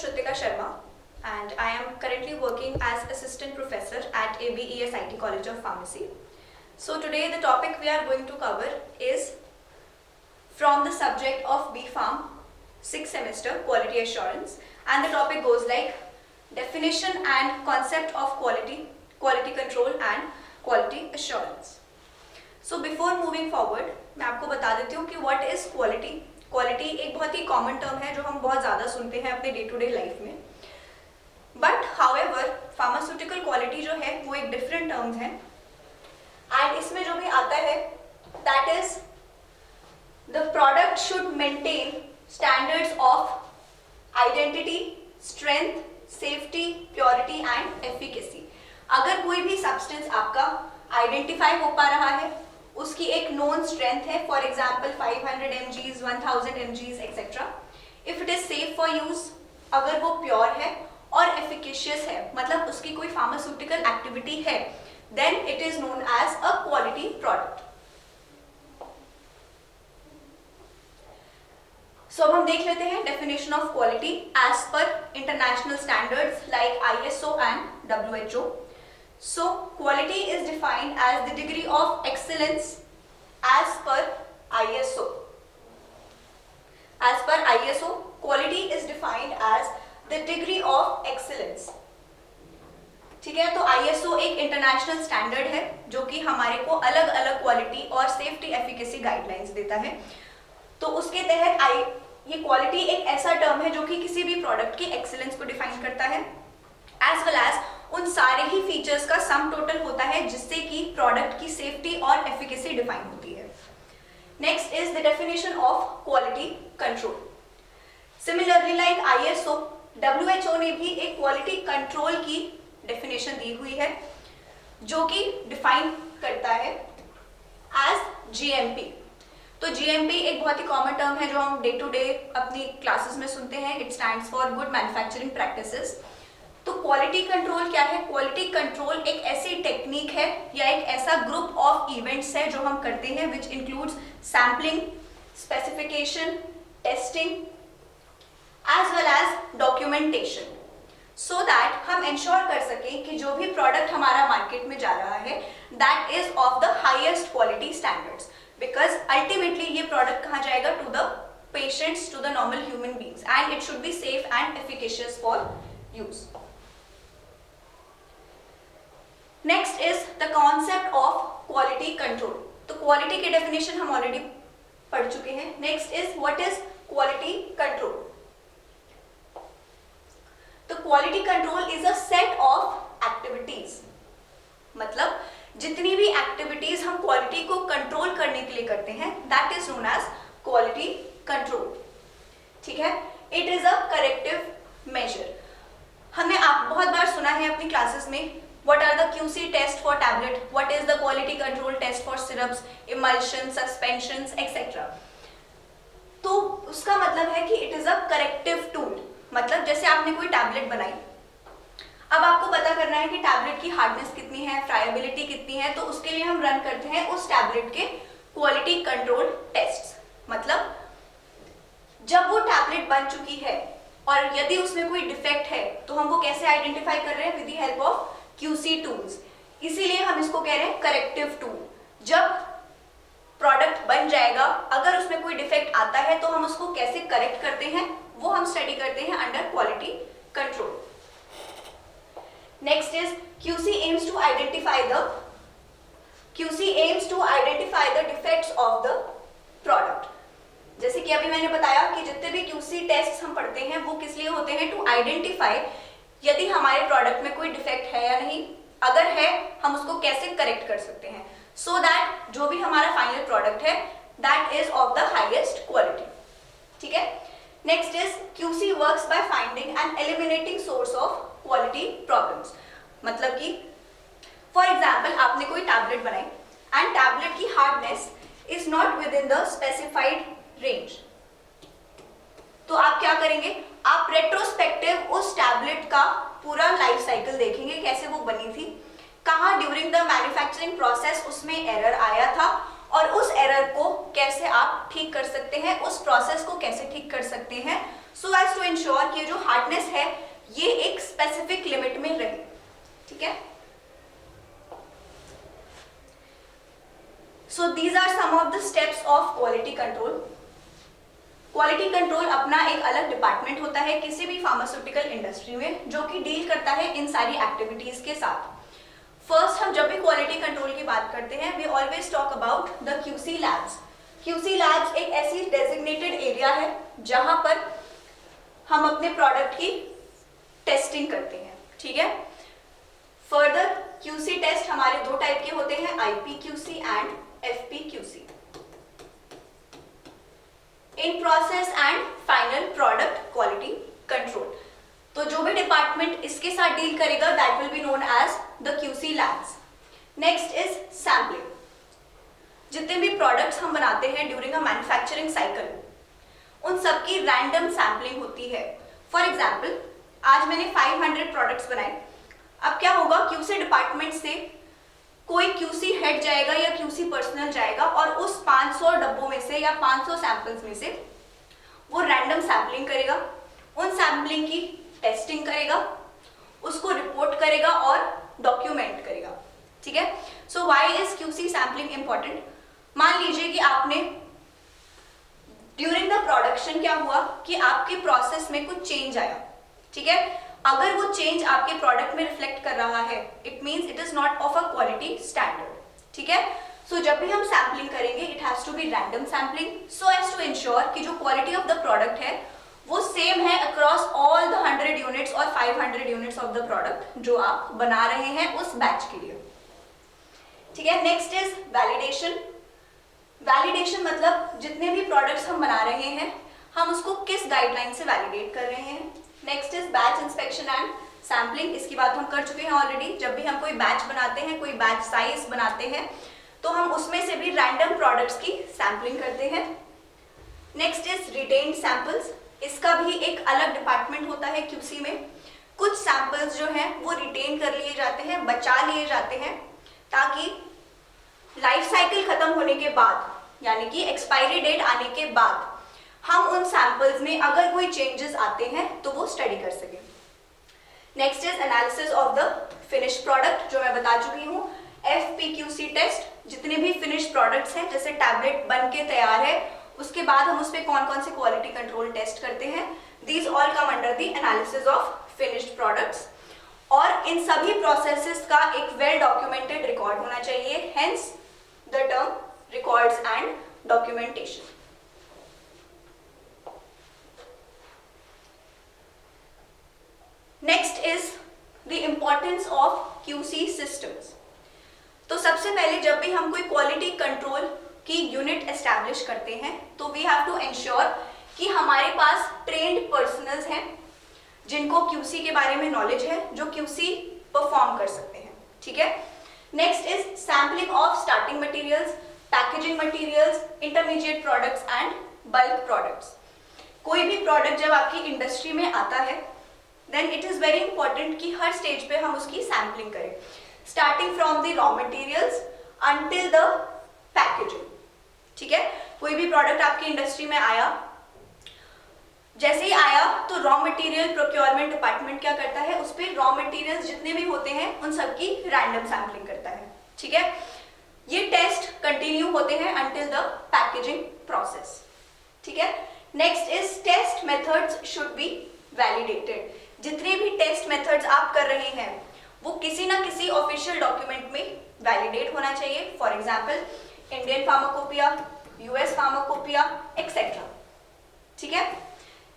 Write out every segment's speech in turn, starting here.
Shrutika Sharma and I am currently working as assistant professor at ABES IT College of Pharmacy. So today the topic we are going to cover is from the subject of B.Pharm 6th semester quality assurance, and the topic goes like definition and concept of quality, quality control and quality assurance. So before moving forward मैं आपको बता देती हूँ कि what is quality. Quality एक बहुत ही common term है जो हम बहुत ज़्यादा सुनते हैं अपने डे टू डे लाइफ में, बट हाउएवर फार्मास्यूटिकल क्वालिटी जो है वो एक डिफरेंट टर्म्स है एंड इसमें जो भी आता है that is the product should maintain standards of identity, strength, safety, purity and efficacy. अगर कोई भी सब्सटेंस आपका आइडेंटिफाई हो पा रहा है, उसकी एक नोन स्ट्रेंथ है, for example 500 mg, 1000 mg etcetera. If it is safe for use, अगर वो प्योर है और एफिकेशियस है, मतलब उसकी कोई फार्मास्यूटिकल एक्टिविटी है, then it is known as a quality product. So अब हम देख लेते हैं definition of quality as per international standards like ISO and WHO. So quality is defined as the degree of excellence as per ISO. As per ISO, quality is defined as the degree of excellence. ठीक है, तो ISO एक international standard है जो कि हमारे को अलग अलग क्वालिटी और सेफ्टी एफिकेसी गाइडलाइंस देता है. तो उसके तहत ये क्वालिटी एक ऐसा टर्म है जो कि किसी भी प्रोडक्ट की एक्सीलेंस को डिफाइन करता है, एज वेल एज उन सारे ही फीचर्स का सम टोटल होता है जिससे कि प्रोडक्ट की सेफ्टी और एफिकेसी डिफाइन होती है. Next is the definition of quality control. Similarly like ISO, WHO ने भी एक क्वालिटी कंट्रोल की डेफिनेशन दी हुई है जो कि डिफाइन करता है एज GMP. तो GMP एक बहुत ही कॉमन टर्म है जो हम डे टू डे अपनी क्लासेस में सुनते हैं. It stands for good manufacturing practices. तो क्वालिटी कंट्रोल क्या है? क्वालिटी कंट्रोल एक ऐसी टेक्निक है या एक ऐसा ग्रुप ऑफ इवेंट्स है जो हम करते हैं which includes sampling, specification, testing as well as documentation, so that हम इंश्योर कर सकें कि जो भी प्रोडक्ट हमारा मार्केट में जा रहा है that is of the highest quality standards, because ultimately ये प्रोडक्ट कहाँ जाएगा? To the patients, to the normal human beings, and it should be safe and efficacious for use. Next is the concept of quality control. तो quality के definition हम already पढ़ चुके हैं. Next is what is quality control. तो quality control is a set of activities, मतलब जितनी भी एक्टिविटीज हम क्वालिटी को कंट्रोल करने के लिए करते हैं that is known as quality control. ठीक है, it is a corrective measure. हमने आप बहुत बार सुना है अपनी क्लासेस में what are the QC test for tablet, what is the quality control test for syrups, emulsions, suspensions etc. तो उसका मतलब है कि it is a corrective tool. मतलब जैसे आपने कोई टैबलेट बनाई, अब आपको पता करना है कि टैबलेट की हार्डनेस कितनी है, फ्राइबिलिटी कितनी है, तो उसके लिए हम रन करते हैं उस टैबलेट के क्वालिटी कंट्रोल टेस्ट. मतलब जब वो टैबलेट बन चुकी है और यदि उसमें कोई डिफेक्ट है तो हम वो कैसे आइडेंटिफाई कर रहे हैं? With the help of QC tools. इसीलिए हम इसको कह रहे हैं करेक्टिव टूल. जब प्रोडक्ट बन जाएगा, अगर उसमें कोई डिफेक्ट आता है तो हम उसको कैसे करेक्ट करते हैं वो हम स्टडी करते हैं under quality control. Next is QC aims to identify the defects of the product. जैसे कि अभी मैंने बताया कि जितने भी QC टेस्ट हम पढ़ते हैं वो किस लिए होते हैं? टू आइडेंटिफाई यदि हमारे प्रोडक्ट में कोई डिफेक्ट है या नहीं, अगर है हम उसको कैसे करेक्ट कर सकते हैं, सो दैट जो भी हमारा फाइनल प्रोडक्ट है that is of the highest quality. ठीक है. Next is QC works by finding and eliminating source of quality problems. मतलब कि फॉर एग्जाम्पल आपने कोई टैबलेट बनाई एंड टैबलेट की hardness is not with in the specified range. तो आप क्या करेंगे? आप रेट्रोस्पेक्टिव उस टैबलेट का पूरा लाइफ साइकिल देखेंगे, कैसे वो बनी थी, कहाँ ड्यूरिंग द मैन्युफैक्चरिंग प्रोसेस उसमें एरर आया था और उस एरर को कैसे आप ठीक कर सकते हैं, उस प्रोसेस को कैसे ठीक कर सकते हैं सो एज टू इंश्योर कि जो हार्डनेस है ये एक स्पेसिफिक लिमिट में रहे, ठीक है। So these are some of the steps of quality control. Quality control अपना एक अलग डिपार्टमेंट होता है किसी भी फार्मास्यूटिकल इंडस्ट्री में, जो कि डील करता है इन सारी एक्टिविटीज के साथ। फर्स्ट, हम जब भी क्वालिटी कंट्रोल की बात करते हैं we always talk about the QC labs. QC labs एक ऐसी डेजिग्नेटेड एरिया है जहां पर हम अपने प्रोडक्ट की टेस्टिंग करते हैं, ठीक है। फर्दर क्यूसी टेस्ट हमारे दो टाइप के होते हैं, IPQC and FPQC, in process and final product quality control. तो जो भी डिपार्टमेंट इसके साथ डील करेगा that will be known as the QC labs. Next is sampling. जितने भी प्रोडक्ट्स हम बनाते हैं ड्यूरिंग अ मैन्युफैक्चरिंग साइकिल, उन सबकी रैंडम सैम्पलिंग होती है। फॉर एग्जाम्पल, आज मैंने 500 प्रोडक्ट्स बनाए। अब क्या होगा, क्यूसी डिपार्टमेंट से कोई क्यूसी हेड जाएगा या क्यूसी पर्सनल जाएगा और उस 500 डब्बों में से या 500 सैंपल्स में से वो रैंडम सैम्पलिंग करेगा, उन सैम्पलिंग की टेस्टिंग करेगा, उसको रिपोर्ट करेगा और डॉक्यूमेंट करेगा, ठीक है। So why is QC sampling important? मान लीजिए कि आपने ड्यूरिंग द प्रोडक्शन क्या हुआ कि आपके प्रोसेस में कुछ चेंज आया, ठीक है। अगर वो चेंज आपके प्रोडक्ट में रिफ्लेक्ट कर रहा है it means it is not of a quality standard, ठीक है। सो जब भी हम सैम्पलिंग करेंगे it has to be random sampling so as to ensure कि जो क्वालिटी ऑफ द प्रोडक्ट है वो सेम है अक्रॉस ऑल द 100 यूनिट्स और 500 यूनिट्स ऑफ द प्रोडक्ट जो आप बना रहे हैं उस बैच के लिए, ठीक है। Next is validation. वैलिडेशन मतलब जितने भी प्रोडक्ट्स हम बना रहे हैं हम उसको किस गाइडलाइन से वैलिडेट कर रहे हैं। Next is batch inspection and sampling. इसकी बात हम कर चुके हैं ऑलरेडी। जब भी हम कोई बैच बनाते हैं, कोई बैच साइज बनाते हैं, तो हम उसमें से भी रैंडम प्रोडक्ट्स की सैम्पलिंग करते हैं। Next is retained samples. इसका भी एक अलग डिपार्टमेंट होता है क्यूसी में। कुछ सैंपल्स जो हैं वो रिटेन कर लिए जाते हैं, बचा लिए जाते हैं, ताकि लाइफ साइकिल खत्म होने के बाद यानी कि एक्सपायरी डेट आने के बाद हम उन सैंपल्स में अगर कोई चेंजेस आते हैं तो वो स्टडी कर सके। Next is analysis of the finish product, जो मैं बता चुकी हूँ। एफपीक्यूसी टेस्ट, जितने भी फिनिश प्रोडक्ट्स हैं, जैसे टैबलेट बन के तैयार है उसके बाद हम उस पर कौन कौन से क्वालिटी कंट्रोल टेस्ट करते हैं, these all come under the analysis of finished products. और इन सभी प्रोसेसेस का एक वेल डॉक्यूमेंटेड रिकॉर्ड होना चाहिए, hence the term records and documentation. Next is the importance of QC systems. तो सबसे पहले जब भी हम कोई क्वालिटी कंट्रोल की यूनिट एस्टैब्लिश करते हैं तो वी हैव टू इंश्योर कि हमारे पास ट्रेन्ड पर्सनल्स हैं जिनको क्यूसी के बारे में नॉलेज है, जो क्यूसी परफॉर्म कर सकते हैं, ठीक है। Next is sampling of starting materials, packaging materials, intermediate products and bulk products. कोई भी प्रोडक्ट जब आपकी इंडस्ट्री में आता है then it is very important कि हर स्टेज पे हम उसकी सैम्पलिंग करें, starting from the raw materials until the packaging, ठीक है। कोई भी प्रोडक्ट आपकी इंडस्ट्री में आया, जैसे ही आया तो रॉ मटेरियल प्रोक्योरमेंट डिपार्टमेंट क्या करता है, उस पर रॉ मटेरियल्स जितने भी होते हैं उन सबकी रैंडम सैम्पलिंग करता है, ठीक है। ये टेस्ट कंटिन्यू होते हैं अंटिल द पैकेजिंग प्रोसेस, ठीक है। Next is test methods should be validated. जितने भी टेस्ट मेथड्स आप कर रहे हैं वो किसी ना किसी ऑफिशियल डॉक्यूमेंट में वैलिडेट होना चाहिए, for example Indian Pharmacopoeia, US Pharmacopoeia etcetera, ठीक है।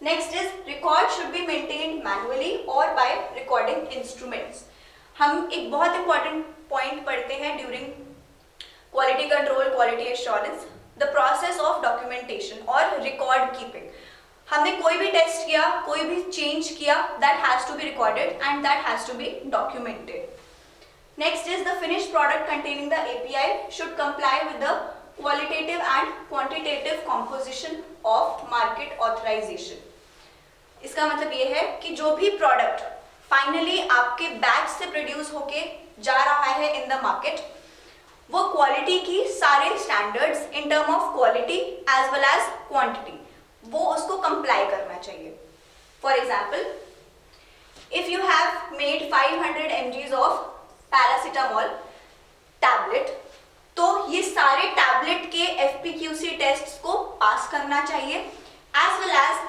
Next is record should be maintained manually और बाय रिकॉर्डिंग इंस्ट्रूमेंट्स। हम एक बहुत इंपॉर्टेंट पॉइंट पढ़ते हैं during quality control, quality assurance, the process of documentation और रिकॉर्ड कीपिंग। हमने कोई भी टेस्ट किया, कोई भी चेंज किया, that has to be recorded and that has to be documented. Next is the finished product containing the API should comply with the qualitative and quantitative composition of market authorization. इसका मतलब ये है कि जो भी product finally आपके batch से produce होके जा रहा है इन द मार्केट, वो क्वालिटी की सारे standards in term of quality as well as quantity वो उसको कंप्लाई करना चाहिए, for example, if you have made 500 mg of paracetamol tablet, तो ये सारे टैबलेट के FPQC टेस्ट को पास करना चाहिए, एज वेल एज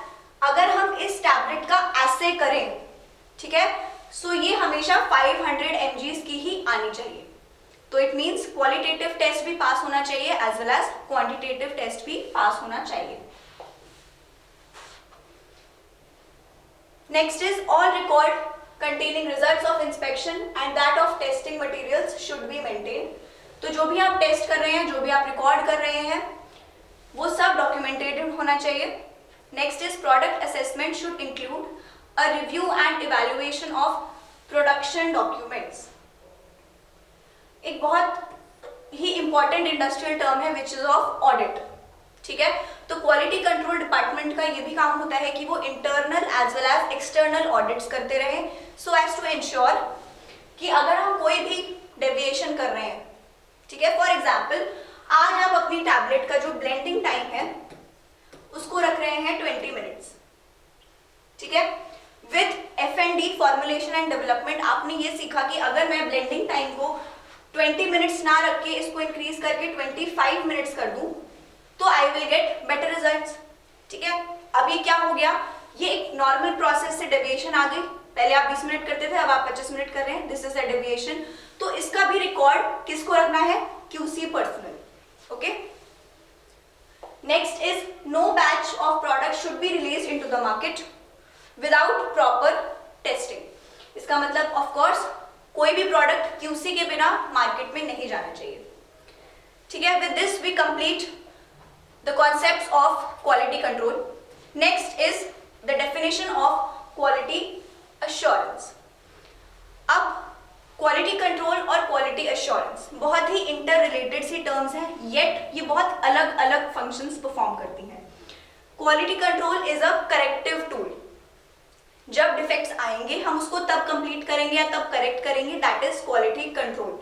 अगर हम इस टैबलेट का एसे करें, ठीक है, सो ये हमेशा 500 mg की ही आनी चाहिए। तो इट मींस क्वालिटेटिव टेस्ट भी पास होना चाहिए as well as quantitative test भी पास होना चाहिए। Next is all record containing results of inspection and that of testing materials should be maintained। तो जो भी आप टेस्ट कर रहे हैं, जो भी आप रिकॉर्ड कर रहे हैं, वो सब डॉक्यूमेंटेड होना चाहिए। Next is product assessment should include a review and evaluation of production documents. एक बहुत ही इंपॉर्टेंट इंडस्ट्रियल टर्म है विच इज ऑफ ऑडिट, ठीक है। तो क्वालिटी कंट्रोल डिपार्टमेंट का ये भी काम होता है कि वो internal as well as external audits करते रहे, सो एज टू इंश्योर कि अगर हम कोई भी डेविएशन कर रहे हैं, ठीक है, फॉर एग्जाम्पल आज आप अपनी टैबलेट का जो ब्लेंडिंग टाइम है उसको रख रहे हैं 20 मिनट्स, ठीक है। With F&D formulation and development आपने ये सीखा कि अगर मैं ब्लेंडिंग टाइम को 20 मिनट्स ना रख के इसको इंक्रीज करके 25 मिनट्स कर दूं तो I will get better results, ठीक है। अभी क्या हो गया, ये एक नॉर्मल प्रोसेस से डेविएशन आ गई, पहले आप 20 मिनट करते थे, अब आप 25 मिनट कर रहे हैं, दिस इज अ डेविएशन। तो इसका भी रिकॉर्ड किसको रखना है, QC personnel, okay. Next is no batch of product should be released into the market without proper testing. इसका मतलब ऑफ कोर्स कोई भी प्रोडक्ट QC के बिना मार्केट में नहीं जाना चाहिए, ठीक है। With this we complete the concepts of quality control. Next is the definition of quality assurance. अब quality control और quality assurance बहुत ही interrelated सी terms हैं, yet ये बहुत अलग अलग functions perform करती हैं। Quality control is a corrective tool। जब defects आएंगे हम उसको तब complete करेंगे या तब correct करेंगे, that is quality control।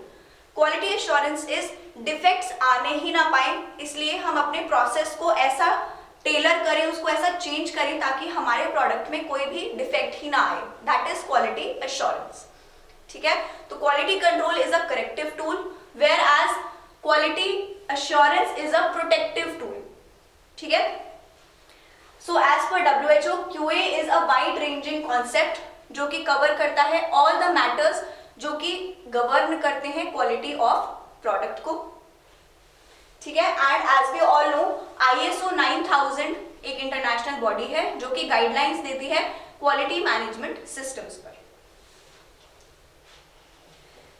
Quality assurance is defects आने ही ना पाए, इसलिए हम अपने प्रोसेस को ऐसा टेलर करें, उसको ऐसा चेंज करें ताकि हमारे प्रोडक्ट में कोई भी डिफेक्ट ही ना आए, दैट इज क्वालिटी एश्योरेंस, ठीक है। तो quality control is a corrective tool whereas quality assurance is a protective tool, ठीक है। So as per WHO QA is a wide ranging concept जो कि कवर करता है ऑल द मैटर्स जो कि गवर्न करते हैं क्वालिटी ऑफ प्रोडक्ट को, ठीक है। And as we all know ISO 9000 एक इंटरनेशनल बॉडी है जो कि गाइडलाइंस देती है क्वालिटी मैनेजमेंट सिस्टम्स पर।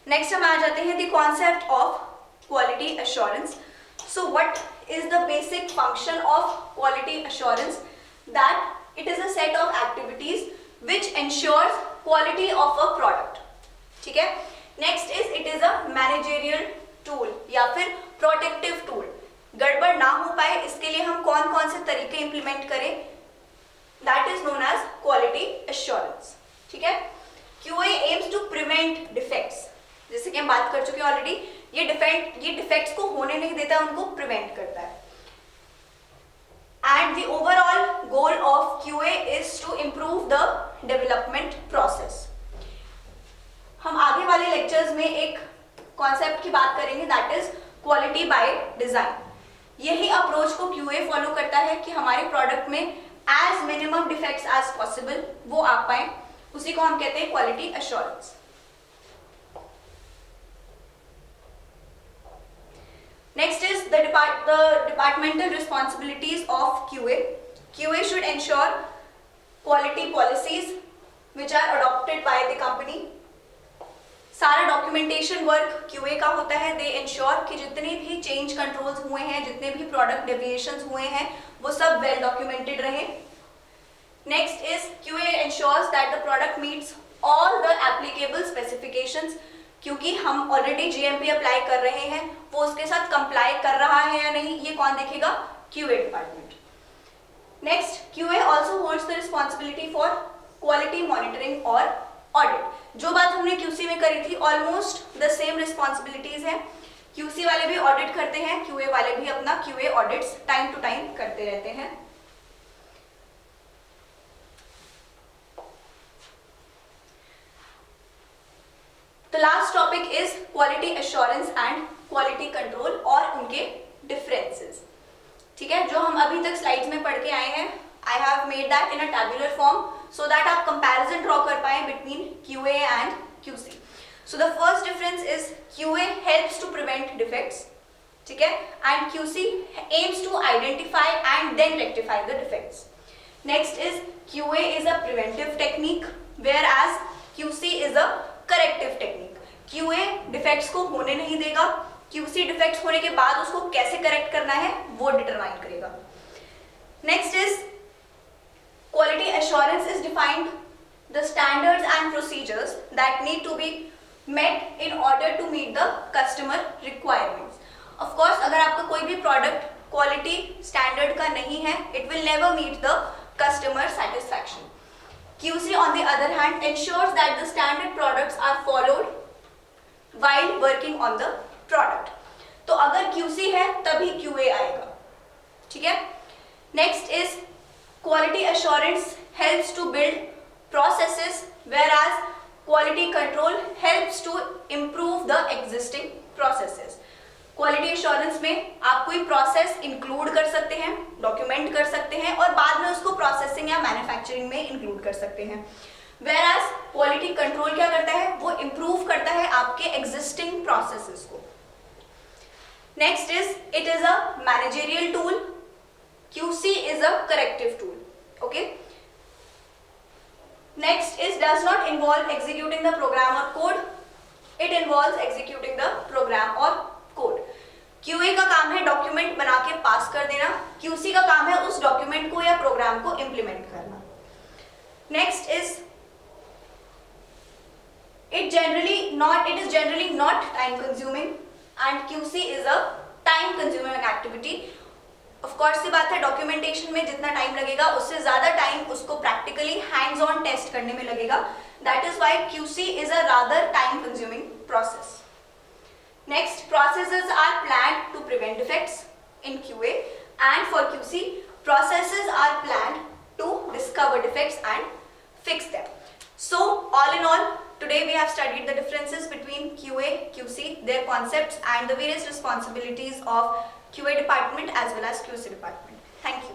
नेक्स्ट हम आ जाते हैं the concept of quality assurance. So what is the basic function of quality assurance, that it is a set of activities which ensures quality of a product, ठीक है। Next is it is a managerial tool या फिर protective tool. गड़बड़ ना हो पाए इसके लिए हम कौन कौन से तरीके इंप्लीमेंट करें, that is known as quality assurance, ठीक है। QA aims to prevent defects, जैसे कि हम बात कर चुके हैं ऑलरेडी, ये डिफेक्ट्स को होने नहीं देता, उनको प्रिवेंट करता है। And the overall goal of QA is to improve the development process. हम आगे वाले लेक्चर्स में एक कॉन्सेप्ट की बात करेंगे, that is quality by design. यही अप्रोच को QA फॉलो करता है कि हमारे प्रोडक्ट में as minimum defects as possible वो आ पाए, उसी को हम कहते हैं quality assurance. Next is the departmental responsibilities of QA। QA should ensure quality policies which are adopted by the company. सारा डॉक्यूमेंटेशन वर्क QA का होता है, दे इंश्योर कि जितने भी चेंज कंट्रोल्स हुए हैं, जितने भी प्रोडक्ट डेविएशंस हुए हैं, वो सब वेल डॉक्यूमेंटेड रहे। Next is QA ensures that the product meets all the applicable specifications, क्योंकि हम ऑलरेडी GMP अप्लाई कर रहे हैं, वो उसके साथ कंप्लाई कर रहा है या नहीं, ये कौन देखेगा, QA department. Next QA also holds the responsibility for quality monitoring और ऑडिट। जो बात हमने QC में करी थी ऑलमोस्ट द सेम रिस्पॉन्सिबिलिटीज है। QC वाले भी ऑडिट करते हैं, QA वाले भी अपना QA audits time to time करते रहते हैं। Last topic is quality assurance and quality control और उनके डिफरेंसेस. ठीक है, जो हम अभी तक स्लाइड्स में पढ़ के आए हैं, I have made that in a tabular form so that आप कंपैरिजन ड्रॉ कर पाए between QA and QC. So the first difference is QA helps to prevent defects, ठीक है, and QC aims to identify and then rectify the defects. Next is QA is a preventive technique whereas QC is a corrective technique. QA defects को होने नहीं देगा, QC defects होने के बाद उसको कैसे करेक्ट करना है वो डिटरमाइन करेगा. Next is quality assurance is defined the standards and procedures that need to be met in order to meet the customer requirements. Of course, अगर आपका कोई भी प्रोडक्ट क्वालिटी स्टैंडर्ड का नहीं है, it will never meet the customer satisfaction. QC on the other hand ensures that the standard products are followed while working on the product. तो अगर QC है तभी QA आएगा, ठीक है. Next is quality assurance helps to build processes whereas quality control helps to improve the existing processes. Quality assurance में आप कोई प्रोसेस इंक्लूड कर सकते हैं, डॉक्यूमेंट कर सकते हैं और बाद में उसको प्रोसेसिंग या मैन्युफैक्चरिंग में इंक्लूड कर सकते हैं. वेयरएज क्वालिटी कंट्रोल क्या करता है, वो इंप्रूव करता है आपके एग्जिस्टिंग प्रोसेसेस को. Next is it is a managerial tool, QC is a corrective tool. Okay, next is does not involve executing the program or code, it involves executing the program or code. QA का काम है document बना के पास कर देना, QC का काम है उस डॉक्यूमेंट को या प्रोग्राम को इम्प्लीमेंट करना. Next is it is generally not time consuming and QC is a time consuming activity. Of course सी बात है, डॉक्यूमेंटेशन में जितना टाइम लगेगा उससे ज्यादा टाइम उसको प्रैक्टिकली हैंड्स ऑन टेस्ट करने में लगेगा. That is why QC is a rather time consuming process. Next, processes are planned to prevent defects in QA and for QC processes are planned to discover defects and fix them. So all in all, today we have studied the differences between QA, QC, their concepts and the various responsibilities of QA department as well as QC department. Thank you.